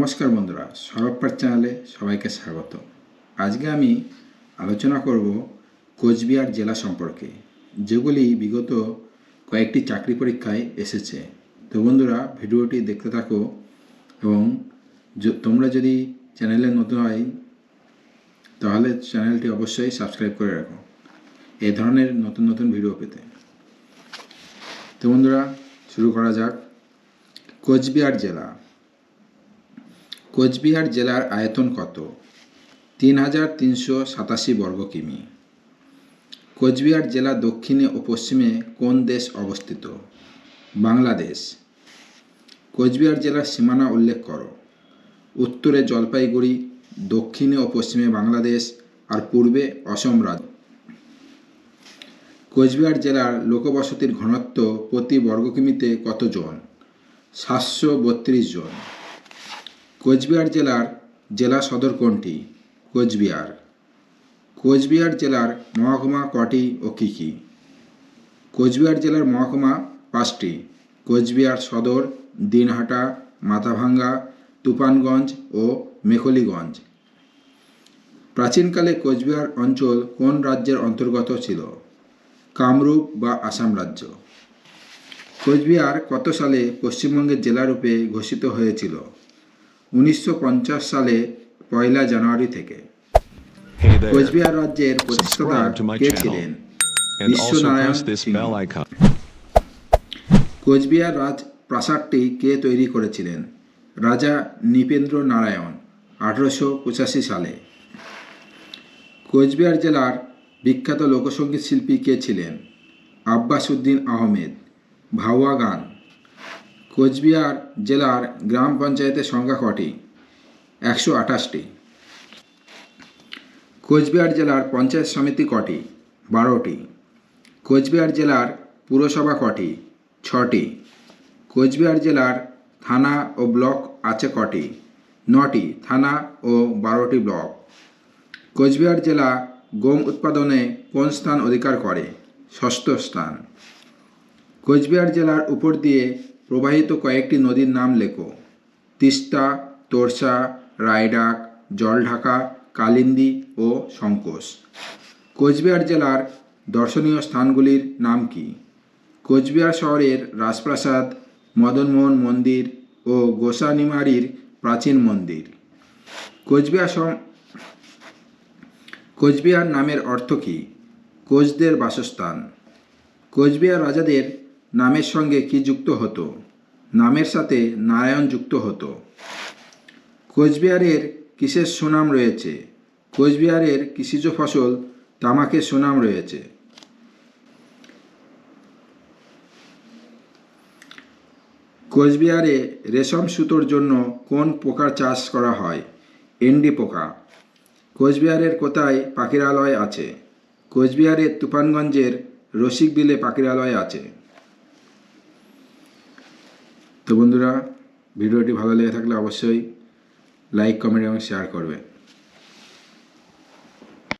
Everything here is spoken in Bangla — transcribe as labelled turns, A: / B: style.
A: নমস্কার বন্ধুরা, সরবপাঠ চ্যানেলে সবাইকে স্বাগত। আজকে আমি আলোচনা করব কোচবিহার জেলা সম্পর্কে, যেগুলি বিগত কয়েকটি চাকরি পরীক্ষায় এসেছে। তো বন্ধুরা, ভিডিওটি দেখতে থাকো এবং তোমরা যদি চ্যানেলে নতুন হয় তাহলে চ্যানেলটি অবশ্যই সাবস্ক্রাইব করে রাখো এই ধরনের নতুন নতুন ভিডিও পেতে। তো বন্ধুরা, শুরু করা যাক। কোচবিহার জেলা। কোচবিহার জেলার আয়তন কত? ৩,৩৮৭ বর্গ কিমি। কোচবিহার জেলা দক্ষিণে ও পশ্চিমে কোন দেশ অবস্থিত? বাংলাদেশ। কোচবিহার জেলার সীমানা উল্লেখ করো। উত্তরে জলপাইগুড়ি, দক্ষিণে ও পশ্চিমে বাংলাদেশ আর পূর্বে অসম রাজ্য। কোচবিহার জেলার লোকবসতির ঘনত্ব প্রতি বর্গ কিমিতে কত জন? ৭৩২ জন। কোচবিহার জেলার জেলা সদর কোনটি? কোচবিহার। কোচবিহার জেলার মহকুমা কটি ও কী কী? কোচবিহার জেলার মহকুমা ৫টি: কোচবিহার সদর, দিনহাটা, মাথাভাঙ্গা, তুফানগঞ্জ ও মেখলিগঞ্জ। প্রাচীনকালে কোচবিহার অঞ্চল কোন রাজ্যের অন্তর্গত ছিল? কামরূপ বা আসাম রাজ্য। কোচবিহার কত সালে পশ্চিমবঙ্গের জেলারূপে ঘোষিত হয়েছিল? ১৯৫০ সালে ১ জানুয়ারি থেকে। কোচবিহার রাজ্যের প্রতিষ্ঠাতা কে ছিলেন? বিশ্বনারায়ণ সিংহ। কোচবিহার রাজপ্রাসাদটি কে তৈরি করেছিলেন? রাজা নৃপেন্দ্র নারায়ণ ১৮৮৫ সালে। কোচবিহার জেলার বিখ্যাত লোকসঙ্গীত শিল্পী কে ছিলেন? আব্বাস উদ্দিন আহমেদ। ভাওয়া গান। কোচবিহার জেলার গ্রাম পঞ্চায়েতের সংখ্যা কটি? ১২৮টি। কোচবিহার জেলার পঞ্চায়েত সমিতি কটি? ১২টি। কোচবিহার জেলার পুরসভা কটি? ৬টি। কোচবিহার জেলার থানা ও ব্লক আছে কটি? ৯টি থানা ও ১২টি ব্লক। কোচবিহার জেলা গম উৎপাদনে কোন স্থান অধিকার করে? ষষ্ঠ স্থান। কোচবিহার জেলার উপর দিয়ে প্রবাহিত কয়েকটি নদীর নাম লেখো। তিস্তা, তোরসা, রায়ডাক, জলঢাকা, কালিন্দী ও সংকোষ। কোচবিহার জেলার দর্শনীয় স্থানগুলির নাম কি? কোচবিহার শহরের রাজপ্রাসাদ, মদনমোহন মন্দির ও গোসানিমারির প্রাচীন মন্দির। কোচবিহার নামের অর্থ কী? কোচদের বাসস্থান। কোচবিহার রাজাদের নামের সঙ্গে কি যুক্ত হতো? নামের সাথে নারায়ণ যুক্ত হতো। কোচবিহারের কিসের সুনাম রয়েছে? কোচবিহারের কৃষিজ ফসল তামাকের সুনাম রয়েছে। কোচবিহারে রেশম সুতোর জন্য কোন পোকার চাষ করা হয়? এন্ডি পোকা। কোচবিহারের কোথায় পাখিরালয় আছে? কোচবিহারের তুফানগঞ্জের রসিকবিলে পাখিরালয় আছে। তো বন্ধুরা, ভিডিওটি ভালো লেগে থাকলে অবশ্যই লাইক, কমেন্ট এবং শেয়ার করবে।